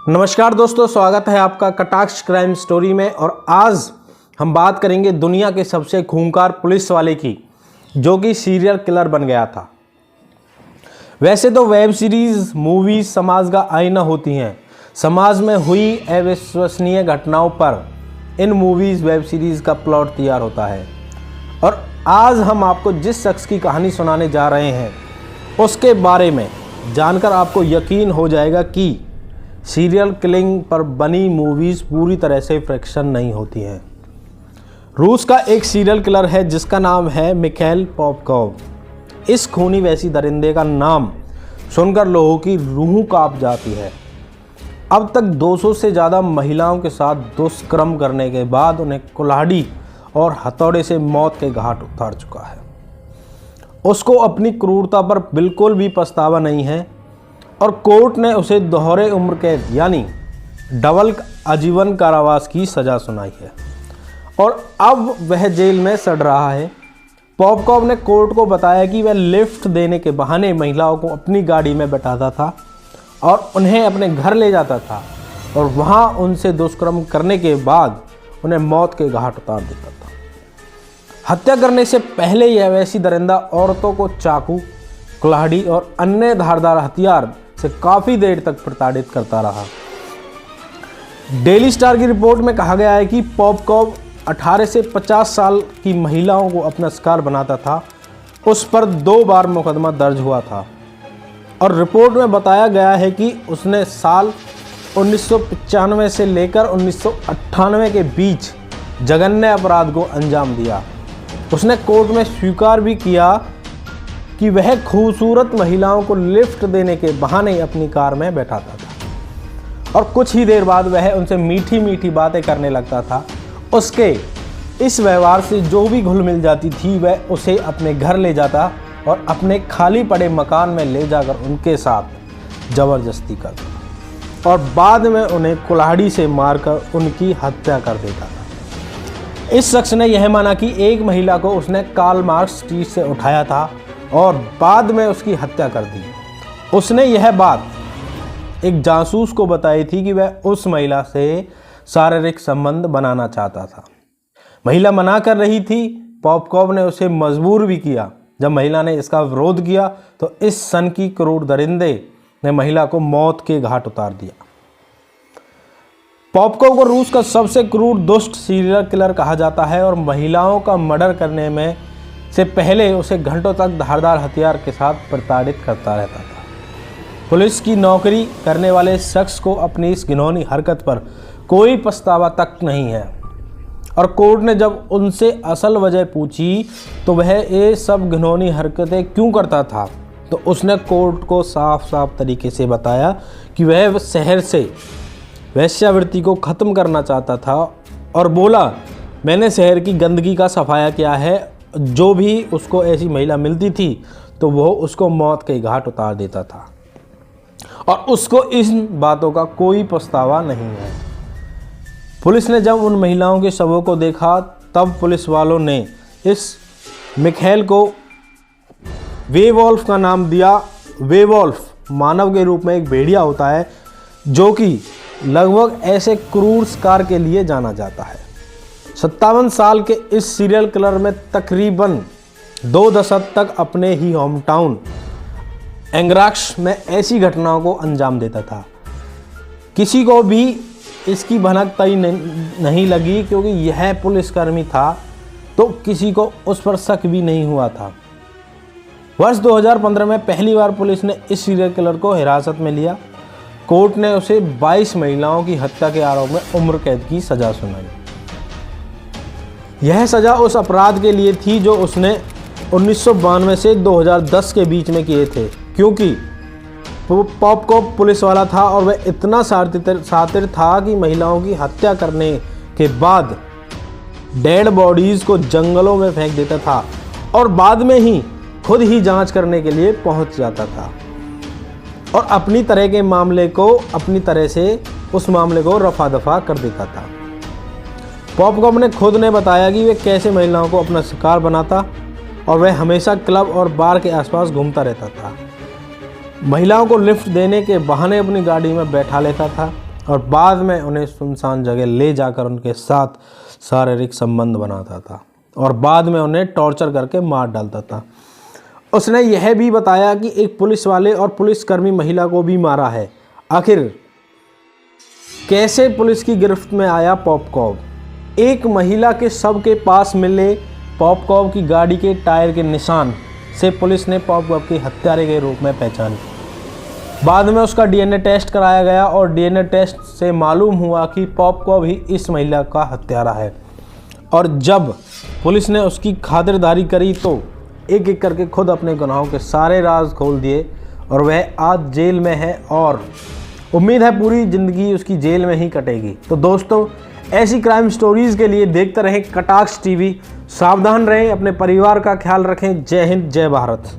नमस्कार दोस्तों, स्वागत है आपका कटाक्ष क्राइम स्टोरी में। और आज हम बात करेंगे दुनिया के सबसे खूंखार पुलिस वाले की, जो कि सीरियल किलर बन गया था। वैसे तो वेब सीरीज मूवीज समाज का आईना होती हैं। समाज में हुई अविश्वसनीय घटनाओं पर इन मूवीज वेब सीरीज का प्लॉट तैयार होता है। और आज हम आपको जिस शख्स की कहानी सुनाने जा रहे हैं उसके बारे में जानकर आपको यकीन हो जाएगा कि सीरियल किलिंग पर बनी मूवीज़ पूरी तरह से फिक्शन नहीं होती हैं। रूस का एक सीरियल किलर है जिसका नाम है मिखाइल पॉपकॉव। इस खूनी वैसी दरिंदे का नाम सुनकर लोगों की रूह कांप जाती है। अब तक 200 से ज़्यादा महिलाओं के साथ दुष्कर्म करने के बाद उन्हें कुल्हाड़ी और हथौड़े से मौत के घाट उतार चुका है। उसको अपनी क्रूरता पर बिल्कुल भी पछतावा नहीं है और कोर्ट ने उसे दोहरे उम्र कैद यानी डबल आजीवन कारावास की सज़ा सुनाई है और अब वह जेल में सड़ रहा है। पॉपकॉव ने कोर्ट को बताया कि वह लिफ्ट देने के बहाने महिलाओं को अपनी गाड़ी में बैठाता था और उन्हें अपने घर ले जाता था और वहां उनसे दुष्कर्म करने के बाद उन्हें मौत के घाट उतार देता था। हत्या करने से पहले यह वैसी दरिंदा औरतों को चाकू, कुल्हाड़ी और अन्य धारदार हथियार से काफ़ी देर तक प्रताड़ित करता रहा। डेली स्टार की रिपोर्ट में कहा गया है कि पॉपकॉव 18 से 50 साल की महिलाओं को अपना शिकार बनाता था। उस पर 2 बार मुकदमा दर्ज हुआ था और रिपोर्ट में बताया गया है कि उसने साल 1995 से लेकर 1998 के बीच जघन्य अपराध को अंजाम दिया। उसने कोर्ट में स्वीकार भी किया कि वह खूबसूरत महिलाओं को लिफ्ट देने के बहाने अपनी कार में बैठाता था और कुछ ही देर बाद वह उनसे मीठी मीठी बातें करने लगता था। उसके इस व्यवहार से जो भी घुल मिल जाती थी वह उसे अपने घर ले जाता और अपने खाली पड़े मकान में ले जाकर उनके साथ ज़बरदस्ती करता और बाद में उन्हें कुल्हाड़ी से मारकर उनकी हत्या कर देता था। इस शख्स ने यह माना कि एक महिला को उसने कार्ल मार्क्स स्ट्रीट से उठाया था और बाद में उसकी हत्या कर दी। उसने यह बात एक जासूस को बताई थी कि वह उस महिला से शारीरिक संबंध बनाना चाहता था। महिला मना कर रही थी। पॉपकॉव ने उसे मजबूर भी किया। जब महिला ने इसका विरोध किया तो इस सन की क्रूर दरिंदे ने महिला को मौत के घाट उतार दिया। पॉपकॉव को रूस का सबसे क्रूर दुष्ट सीरियल किलर कहा जाता है और महिलाओं का मर्डर करने में से पहले उसे घंटों तक धारदार हथियार के साथ प्रताड़ित करता रहता था। पुलिस की नौकरी करने वाले शख्स को अपनी इस घिनौनी हरकत पर कोई पछतावा तक नहीं है और कोर्ट ने जब उनसे असल वजह पूछी तो वह ये सब घिनौनी हरकतें क्यों करता था, तो उसने कोर्ट को साफ साफ तरीके से बताया कि वह शहर से वेश्यावृत्ति को ख़त्म करना चाहता था और बोला, मैंने शहर की गंदगी का सफाया किया है। जो भी उसको ऐसी महिला मिलती थी तो वो उसको मौत के घाट उतार देता था और उसको इन बातों का कोई पछतावा नहीं है। पुलिस ने जब उन महिलाओं के शवों को देखा तब पुलिस वालों ने इस मिखाइल को वेवॉल्फ का नाम दिया। वेवॉल्फ मानव के रूप में एक भेड़िया होता है जो कि लगभग ऐसे क्रूर शिकार के लिए जाना जाता है। 57 साल के इस सीरियल किलर में तकरीबन 2 दशक तक अपने ही होम टाउन एंग्राक्स में ऐसी घटनाओं को अंजाम देता था। किसी को भी इसकी भनक तय नहीं लगी क्योंकि यह पुलिसकर्मी था, तो किसी को उस पर शक भी नहीं हुआ था। वर्ष 2015 में पहली बार पुलिस ने इस सीरियल किलर को हिरासत में लिया। कोर्ट ने उसे 22 महिलाओं की हत्या के आरोप में उम्र कैद की सज़ा सुनाई। यह सज़ा उस अपराध के लिए थी जो उसने 1992 से 2010 के बीच में किए थे, क्योंकि पॉपकॉव पुलिस वाला था और वह इतना शातिर था कि महिलाओं की हत्या करने के बाद डेड बॉडीज़ को जंगलों में फेंक देता था और बाद में ही खुद ही जांच करने के लिए पहुंच जाता था और अपनी तरह से उस मामले को रफा दफा कर देता था। पॉपकॉव ने खुद ने बताया कि वह कैसे महिलाओं को अपना शिकार बनाता और वह हमेशा क्लब और बार के आसपास घूमता रहता था। महिलाओं को लिफ्ट देने के बहाने अपनी गाड़ी में बैठा लेता था और बाद में उन्हें सुनसान जगह ले जाकर उनके साथ शारीरिक संबंध बनाता था और बाद में उन्हें टॉर्चर करके मार डालता था। उसने यह भी बताया कि एक पुलिस वाले और पुलिसकर्मी महिला को भी मारा है। आखिर कैसे पुलिस की गिरफ्त में आया पॉपकॉर्न? एक महिला के शव के पास मिले पॉपकॉर्न की गाड़ी के टायर के निशान से पुलिस ने पॉपकॉर्न की हत्यारे के रूप में पहचान की। बाद में उसका डीएनए टेस्ट कराया गया और डीएनए टेस्ट से मालूम हुआ कि पॉपकॉर्न ही इस महिला का हत्यारा है। और जब पुलिस ने उसकी खातिरदारी करी तो एक एक करके खुद अपने गुनाहों के सारे राज खोल दिए और वह आज जेल में है और उम्मीद है पूरी ज़िंदगी उसकी जेल में ही कटेगी। तो दोस्तों, ऐसी क्राइम स्टोरीज़ के लिए देखते रहें कटाक्ष टीवी। सावधान रहें, अपने परिवार का ख्याल रखें। जय हिंद, जय भारत।